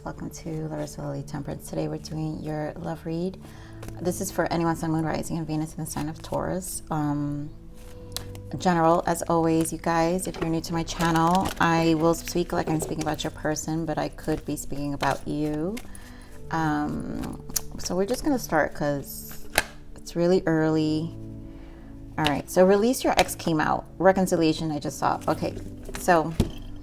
guys, welcome to Larisa Lili Temperance. Today we're doing your love read. This is for anyone Sun, Moon, Rising, and Venus in the sign of Taurus. General, as always, you guys, if you're new to my channel, I will speak like I'm speaking about your person, but I could be speaking about you. So we're just going to start because it's really early. All right, so release your ex came out. Reconciliation, I just saw. Okay, so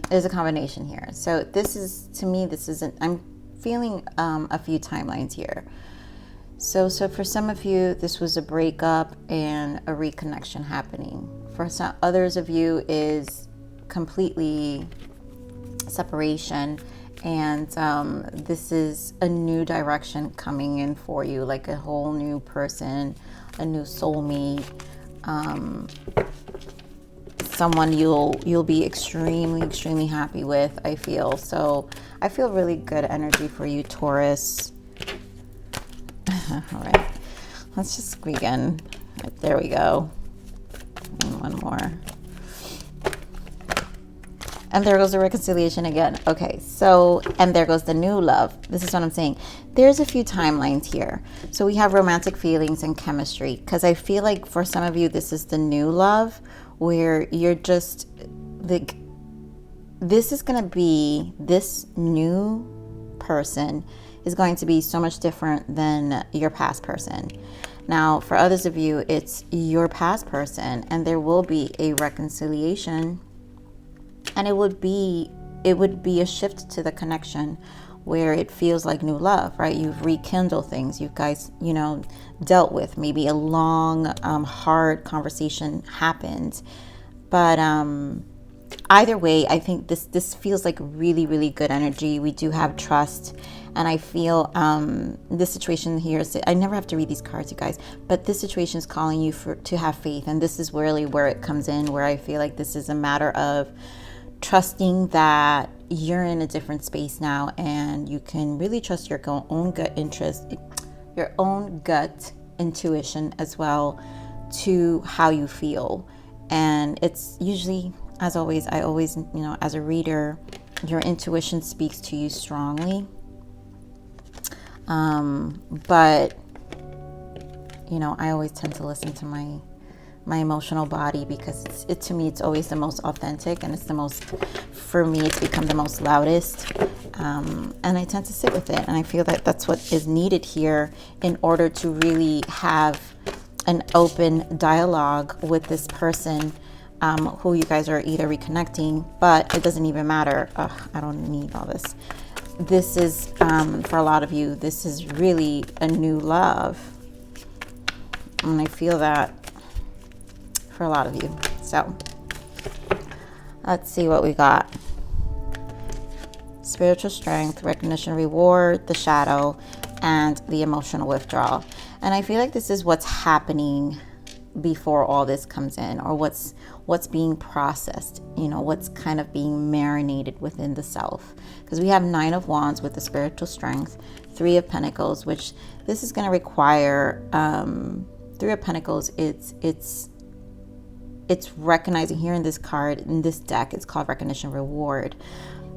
there's a combination here. So this is, to me, this isn't, I'm feeling a few timelines here. So for some of you, this was a breakup and a reconnection happening. For some others of you is completely separation, and this is a new direction coming in for you, like a whole new person, a new soulmate, someone you'll be extremely happy with, I feel. So I feel really good energy for you, Taurus. All right, let's just begin. Right, there we go. And one more. And there goes the reconciliation again. Okay, so, and there goes the new love. This is what I'm saying. There's a few timelines here. So we have romantic feelings and chemistry, because I feel like for some of you, this is the new love, where you're just like, this is going to be, this new person is going to be so much different than your past person. Now, for others of you, it's your past person, and there will be a reconciliation, and it would be a shift to the connection where it feels like new love, right? You've rekindled things. You guys, dealt with maybe a long, hard conversation happened. But either way, I think this feels like really good energy. We do have trust. And I feel this situation here is, I never have to read these cards, you guys, but this situation is calling you to have faith. And this is really where it comes in, where I feel like this is a matter of trusting that you're in a different space now, and you can really trust your own gut interest, your own gut intuition as well, to how you feel. And it's usually, as always, I always, as a reader, your intuition speaks to you strongly. But I always tend to listen to my emotional body, because to me, it's always the most authentic, and it's the most, for me, it's become the most loudest. And I tend to sit with it. And I feel that that's what is needed here in order to really have an open dialogue with this person, who you guys are either reconnecting, but it doesn't even matter. I don't need all this. This is, for a lot of you, this is really a new love. And I feel that for a lot of you. So let's see what we got. Spiritual strength, recognition, reward, the shadow, and the emotional withdrawal. And I feel like this is what's happening before all this comes in, or what's being processed, what's kind of being marinated within the self. Because we have 9 of Wands with the spiritual strength, 3 of Pentacles, which this is going to require, 3 of Pentacles, it's recognizing here in this card, in this deck, it's called recognition, reward.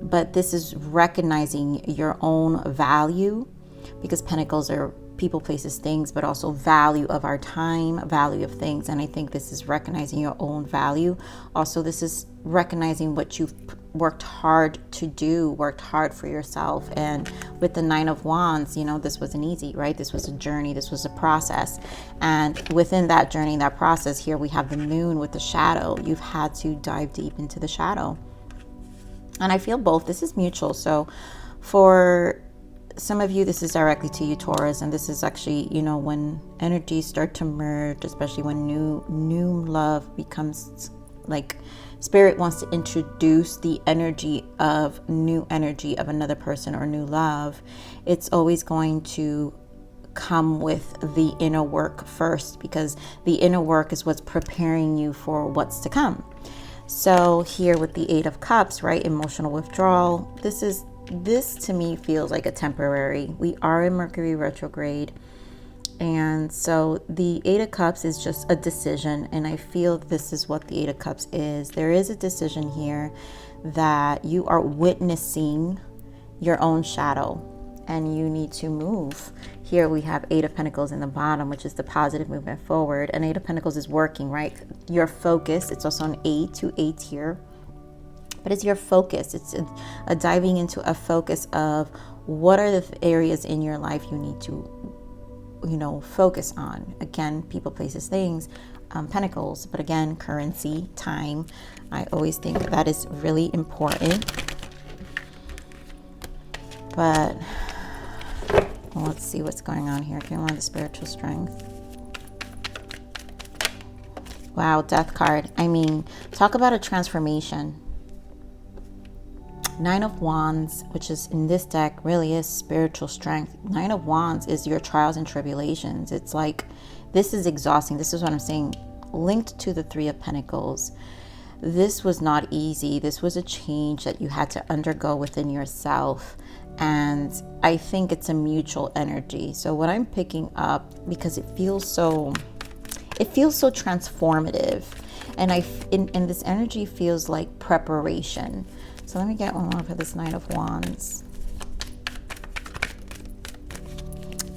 But this is recognizing your own value, because Pentacles are people, places, things, but also value of our time, value of things. And I think this is recognizing your own value. Also, this is recognizing what you've worked hard to do, worked hard for yourself. And with the 9 of Wands, this wasn't easy, right? This was a journey, this was a process. And within that journey, that process, here we have the moon with the shadow. You've had to dive deep into the shadow. And I feel both. This is mutual. So for some of you, this is directly to you, Taurus, and this is actually, when energies start to merge, especially when new love becomes, like, Spirit wants to introduce the energy of new energy of another person or new love. It's always going to come with the inner work first, because the inner work is what's preparing you for what's to come. So here with the 8 of Cups, right, emotional withdrawal, this to me feels like a temporary. We are in Mercury retrograde. And so the 8 of Cups is just a decision. And I feel this is what the 8 of Cups is. There is a decision here that you are witnessing your own shadow, and you need to move. Here we have Eight of Pentacles in the bottom, which is the positive movement forward. And Eight of Pentacles is working, right? Your focus. It's also an 8, 2 8s here. But it's your focus. It's a diving into a focus of what are the areas in your life you need to, you know, focus on. Again, people, places, things, pentacles. But again, currency, time. I always think that is really important. But well, let's see what's going on here. Give me more of the spiritual strength. Wow, Death card. I mean, talk about a transformation. Nine of Wands, which is in this deck, really is spiritual strength. Nine of Wands is your trials and tribulations. It's like, this is exhausting. This is what I'm saying. Linked to the Three of Pentacles. This was not easy. This was a change that you had to undergo within yourself. And I think it's a mutual energy. So what I'm picking up, because it feels so transformative. And in this energy feels like preparation. So let me get one more for this Nine of Wands.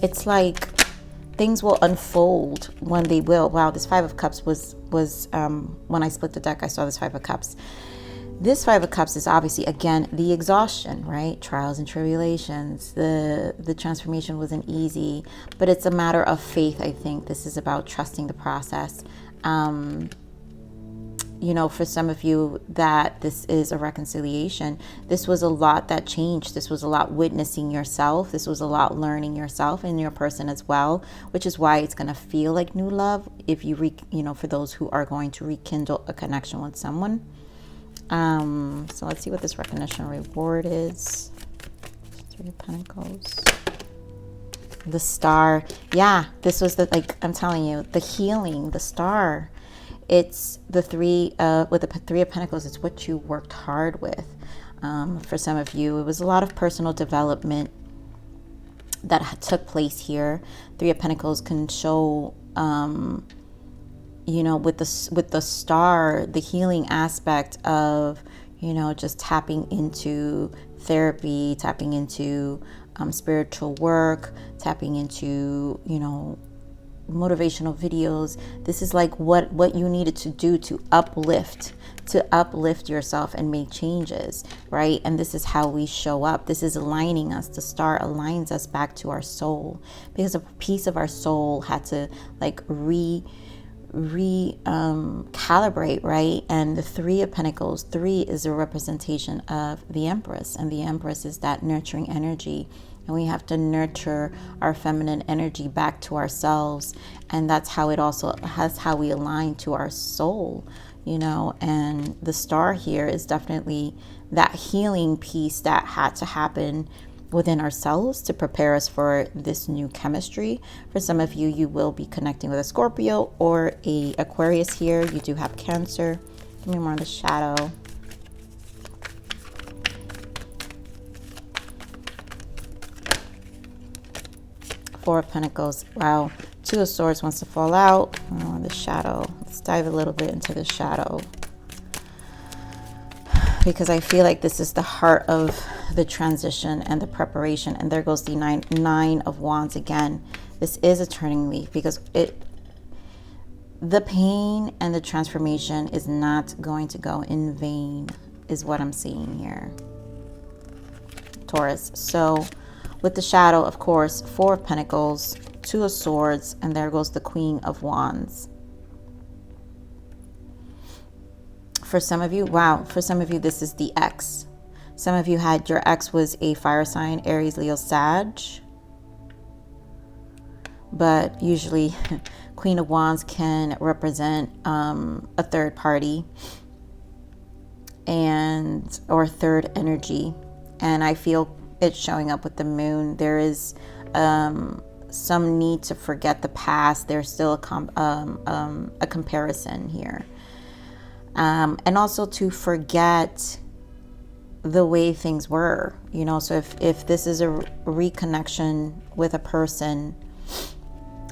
It's like things will unfold when they will. Wow, this Five of Cups was when I split the deck, I saw this Five of Cups. This Five of Cups is obviously, again, the exhaustion, right? Trials and tribulations. The transformation wasn't easy, but it's a matter of faith, I think. This is about trusting the process. You know, for some of you that this is a reconciliation, this was a lot that changed. This was a lot witnessing yourself. This was a lot learning yourself and your person as well, which is why it's going to feel like new love if you, you know, for those who are going to rekindle a connection with someone. So let's see what this recognition reward is. Three of Pentacles. The Star. Yeah, this was the, like, I'm telling you, the healing, the Star. It's the three, with the Three of Pentacles, it's what you worked hard with. For some of you, it was a lot of personal development that took place here. Three of Pentacles can show, you know, with the Star, the healing aspect of, you know, just tapping into therapy, tapping into spiritual work, tapping into, you know, motivational videos. This is like what you needed to do to uplift yourself and make changes, right? And this is how we show up. This is aligning us. The Star aligns us back to our soul, because a piece of our soul had to like calibrate, right? And the Three of Pentacles, 3 is a representation of the Empress, and the Empress is that nurturing energy. And we have to nurture our feminine energy back to ourselves. And that's how it also has how we align to our soul, you know. And the Star here is definitely that healing piece that had to happen within ourselves to prepare us for this new chemistry. For some of you, you will be connecting with a Scorpio or a Aquarius here. You do have Cancer. Give me more of the shadow. Four of Pentacles. Wow. Two of Swords wants to fall out. Oh, the shadow. Let's dive a little bit into the shadow, because I feel like this is the heart of the transition and the preparation. And there goes the nine of Wands again. This is a turning leaf, because the pain and the transformation is not going to go in vain, is what I'm seeing here, Taurus. So with the shadow, of course, Four of Pentacles, Two of Swords, and there goes the Queen of Wands. For some of you, wow, for some of you, this is the ex. Some of you had, your ex was a fire sign, Aries, Leo, Sag. But usually, Queen of Wands can represent a third party or third energy. And I feel it's showing up with the moon. There is some need to forget the past. There's still a comparison here, and also to forget the way things were, you know. So if this is a reconnection with a person,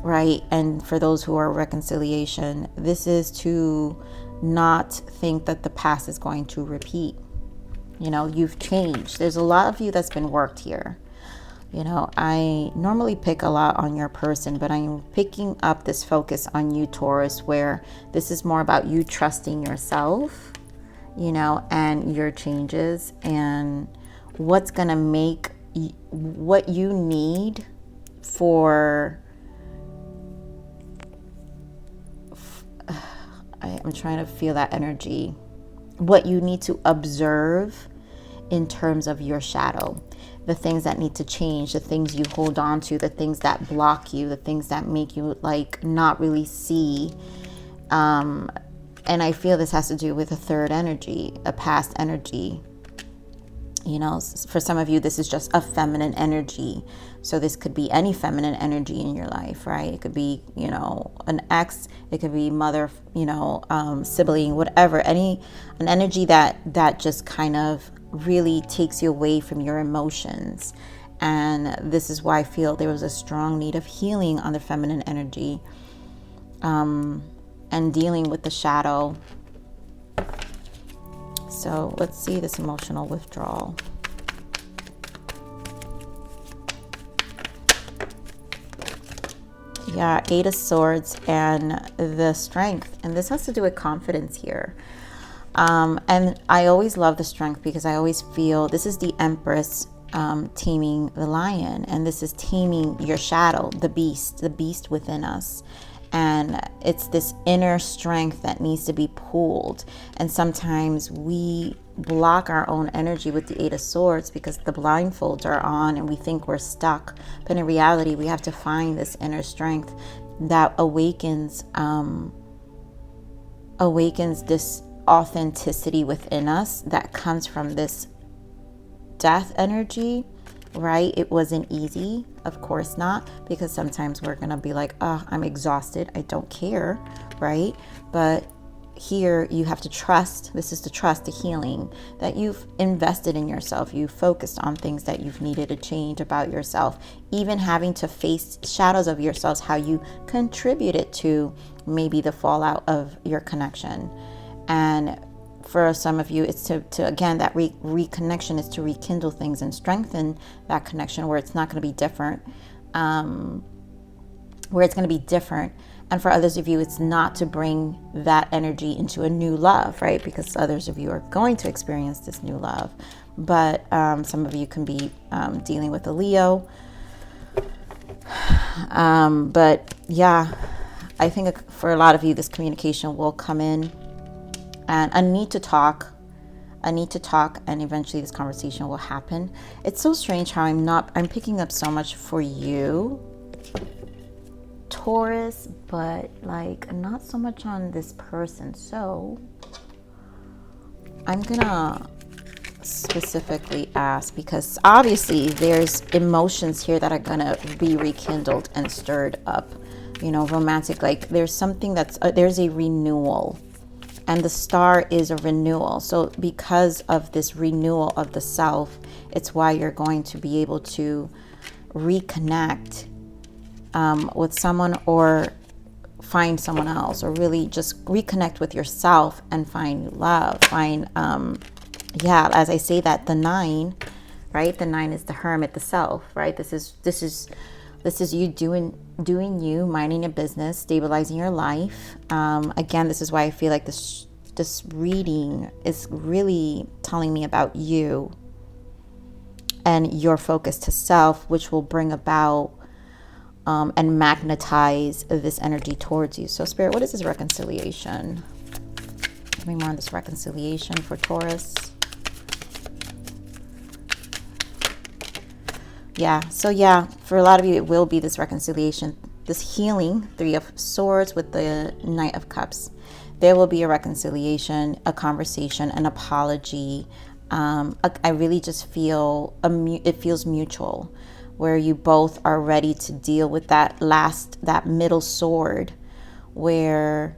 right, and for those who are reconciliation, this is to not think that the past is going to repeat. You know, you've changed. There's a lot of you that's been worked here. You know, I normally pick a lot on your person, but I'm picking up this focus on you, Taurus, where this is more about you trusting yourself, you know, and your changes and what's going to make what you need for, I'm trying to feel that energy, what you need to observe in terms of your shadow, the things that need to change, the things you hold on to, the things that block you, the things that make you like not really see. And I feel this has to do with a third energy, a past energy. You know, for some of you, this is just a feminine energy. So this could be any feminine energy in your life, right? It could be, you know, an ex, it could be mother, you know, sibling, whatever, an energy that just kind of really takes you away from your emotions. And this is why I feel there was a strong need of healing on the feminine energy, and dealing with the shadow. So let's see this emotional withdrawal. Yeah, Eight of Swords and the Strength. And this has to do with confidence here. And I always love the Strength because I always feel this is the Empress taming the lion. And this is taming your shadow, the beast within us. And it's this inner strength that needs to be pulled. And sometimes we block our own energy with the Eight of Swords because the blindfolds are on and we think we're stuck. But in reality, we have to find this inner strength that awakens this authenticity within us that comes from this death energy. Right? It wasn't easy. Of course not, because sometimes we're going to be like, oh, I'm exhausted. I don't care. Right? But here you have to trust. This is the trust, the healing that you've invested in yourself. You focused on things that you've needed to change about yourself, even having to face shadows of yourselves, how you contributed to maybe the fallout of your connection. And for some of you, it's to again, that reconnection is to rekindle things and strengthen that connection where it's not going to be different, And for others of you, it's not to bring that energy into a new love, right? Because others of you are going to experience this new love. But some of you can be dealing with a Leo. But yeah, I think for a lot of you, this communication will come in. And I need to talk, and eventually this conversation will happen. It's so strange how I'm picking up so much for you, Taurus, but like not so much on this person. So I'm gonna specifically ask, because obviously there's emotions here that are gonna be rekindled and stirred up, you know, romantic, like there's something there's a renewal. And the star is a renewal. So because of this renewal of the self, it's why you're going to be able to reconnect with someone or find someone else, or really just reconnect with yourself and find love. As I say that, the 9, right? The 9 is the hermit, the self, right? This is you doing you, minding your business, stabilizing your life. Again, this is why I feel like this reading is really telling me about you and your focus to self, which will bring about and magnetize this energy towards you. So Spirit, what is this reconciliation? Give me more on this reconciliation for Taurus. For a lot of you, it will be this reconciliation, this healing, 3 of Swords with the Knight of Cups. There will be a reconciliation, a conversation, an apology. I really just feel it feels mutual, where you both are ready to deal with that middle sword, where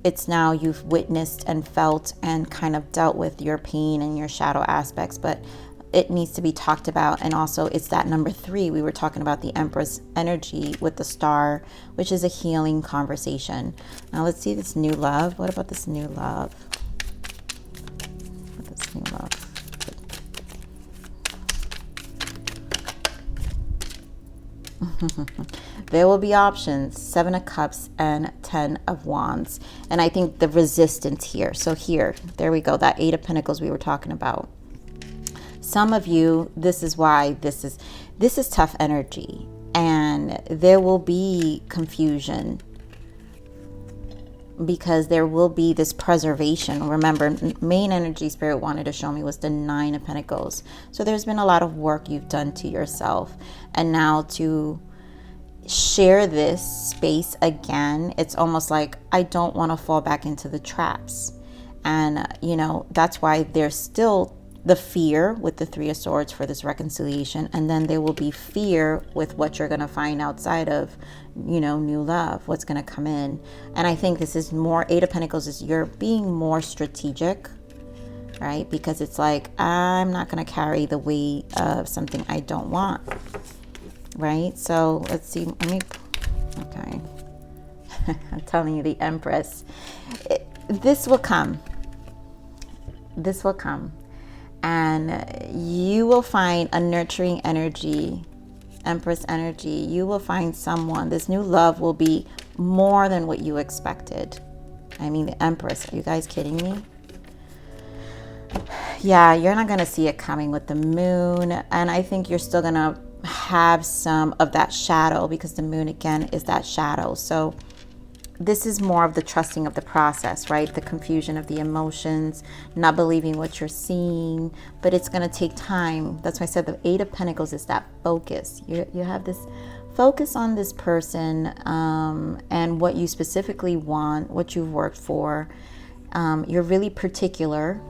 it's now you've witnessed and felt and kind of dealt with your pain and your shadow aspects, but it needs to be talked about. And also it's that number 3, we were talking about the Empress energy with the star, which is a healing conversation. Now let's see this new love. What about this new love? There will be options. 7 of Cups and 10 of Wands. And I think the resistance here. So here, there we go. That 8 of Pentacles we were talking about. Some of you, this is why this is tough energy. And there will be confusion, because there will be this preservation. Remember, main energy Spirit wanted to show me was the 9 of Pentacles. So there's been a lot of work you've done to yourself. And now to share this space again, it's almost like I don't want to fall back into the traps. And, you know, that's why there's still the fear with the 3 of Swords for this reconciliation. And then there will be fear with what you're going to find outside of, you know, new love, what's going to come in. And I think this is more, 8 of Pentacles is you're being more strategic, right? Because it's like, I'm not going to carry the weight of something I don't want, right? So let's see. Okay. I'm telling you, the Empress. This will come. This will come. And you will find a nurturing energy, Empress energy. You will find someone. This new love will be more than what you expected. I mean, the Empress. Are you guys kidding me? Yeah, you're not going to see it coming with the moon. And I think you're still going to have some of that shadow, because the moon, again, is that shadow. So this is more of the trusting of the process, right? The confusion of the emotions, not believing what you're seeing, but it's going to take time. That's why I said the 8 of Pentacles is that focus. You have this focus on this person, and what you specifically want, what you've worked for. You're really particular.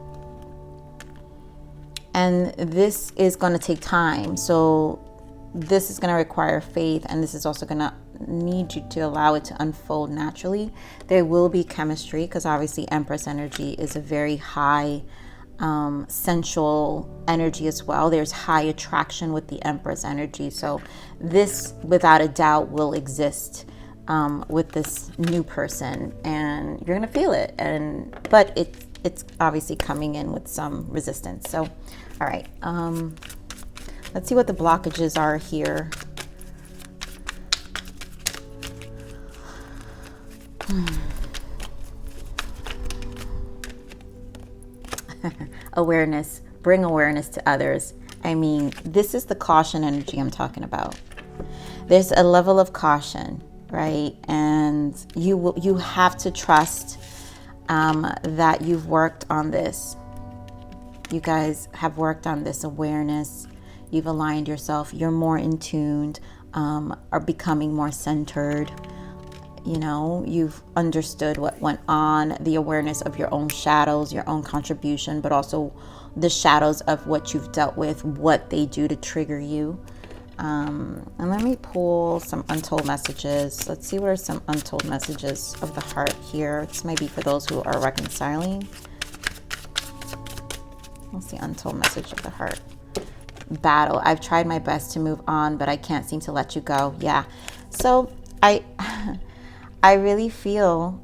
And this is going to take time. So this is going to require faith, and this is also going to need you to allow it to unfold naturally. There will be chemistry, because obviously Empress energy is a very high sensual energy as well. There's high attraction with the Empress energy. So this, without a doubt, will exist with this new person, and you're going to feel it. But it's obviously coming in with some resistance. So, all right. Let's see what the blockages are here. Awareness. Bring awareness to others. I mean, this is the caution energy I'm talking about. There's a level of caution, right? And you have to trust that you've worked on this. You guys have worked on this awareness. You've aligned yourself. You're more in tuned, are becoming more centered. You know, you've understood what went on, the awareness of your own shadows, your own contribution, but also the shadows of what you've dealt with, what they do to trigger you. And let me pull some untold messages. Let's see what are some untold messages of the heart here. This might be for those who are reconciling. What's the untold message of the heart? Battle. I've tried my best to move on, but I can't seem to let you go. Yeah. So I really feel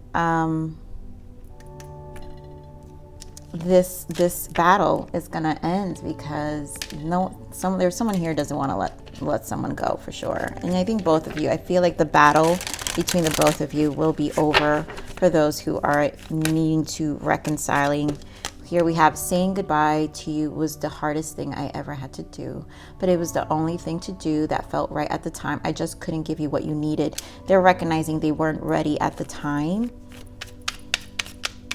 this battle is gonna end, because there's someone here who doesn't want to let someone go, for sure. And I think both of you, I feel like the battle between the both of you will be over for those who are needing to reconciling. Here we have, saying goodbye to you was the hardest thing I ever had to do, but it was the only thing to do that felt right at the time. I just couldn't give you what you needed. They're recognizing they weren't ready at the time.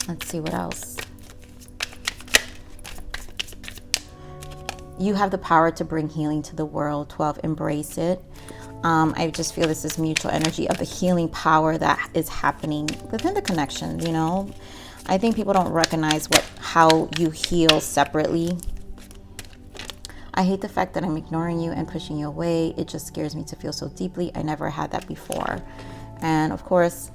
Let's see what else. You have the power to bring healing to the world. 12, embrace it. I just feel this is mutual energy of the healing power that is happening within the connection, you know. I think people don't recognize how you heal separately. I hate the fact that I'm ignoring you and pushing you away. It just scares me to feel so deeply. I never had that before. And of course,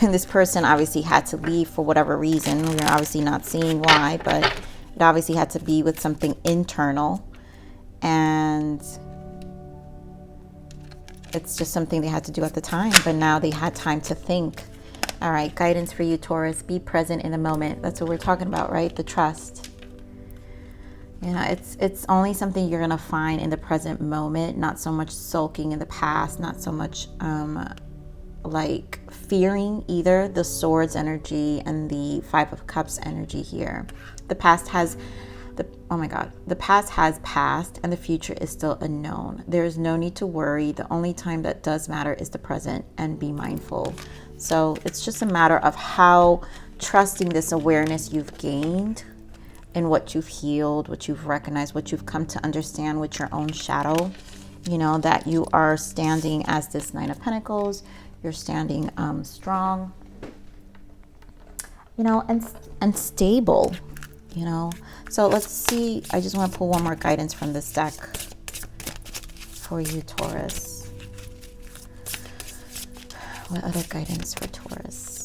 this person obviously had to leave for whatever reason. We're obviously not seeing why, but it obviously had to be with something internal. And it's just something they had to do at the time. But now they had time to think. All right, guidance for you, Taurus. Be present in the moment. That's what we're talking about, right? The trust. You know, it's only something you're gonna find in the present moment, not so much sulking in the past, not so much like fearing either. The Swords energy and the Five of Cups energy here. The past has oh my god, the past has passed and the future is still unknown. There is no need to worry. The only time that does matter is the present, and be mindful. So it's just a matter of how trusting this awareness you've gained and what you've healed, what you've recognized, what you've come to understand with your own shadow. You know, that you are standing as this Nine of Pentacles. You're standing strong, you know, and stable, you know. So let's see. I just want to pull one more guidance from this deck for you, Taurus. What other guidance for Taurus?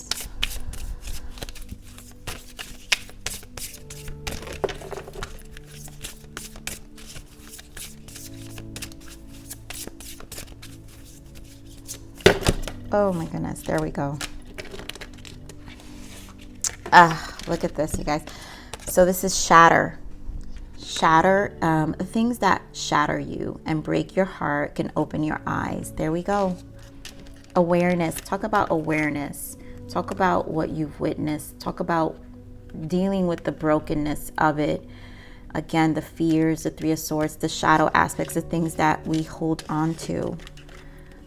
Oh my goodness, there we go. Look at this, you guys. So this is shatter. Shatter, things that shatter you and break your heart can open your eyes. There we go. Awareness. Talk about awareness. Talk about what you've witnessed. Talk about dealing with the brokenness of it. Again, the fears, the Three of Swords, the shadow aspects, the things that we hold on to.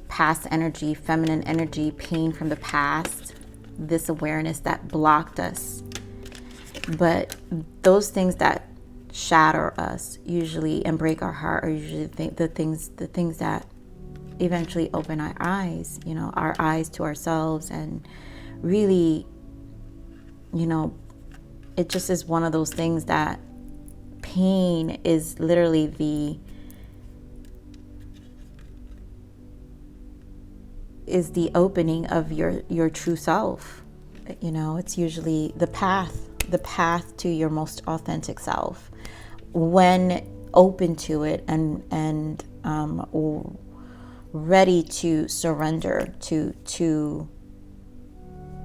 Past energy, feminine energy, pain from the past, this awareness that blocked us. But those things that shatter us usually and break our heart are usually the things that eventually open our eyes, you know, our eyes to ourselves. And really, you know, it just is one of those things that pain is literally the opening of your true self. You know, it's usually the path to your most authentic self when open to it and ready to surrender to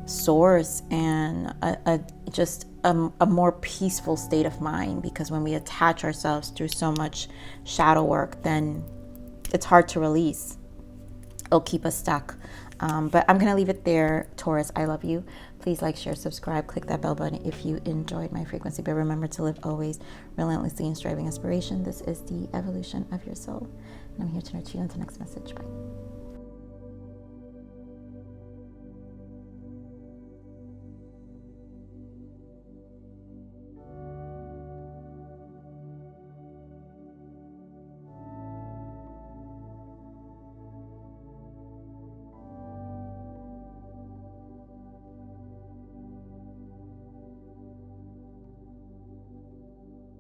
source and a more peaceful state of mind. Because when we attach ourselves through so much shadow work, then it's hard to release. It'll keep us stuck. But I'm going to leave it there, Taurus. I love you. Please like, share, subscribe, click that bell button if you enjoyed my frequency. But remember to live always relentlessly in striving aspiration. This is the evolution of your soul. And I'm here to nurture you. Until next message. Bye.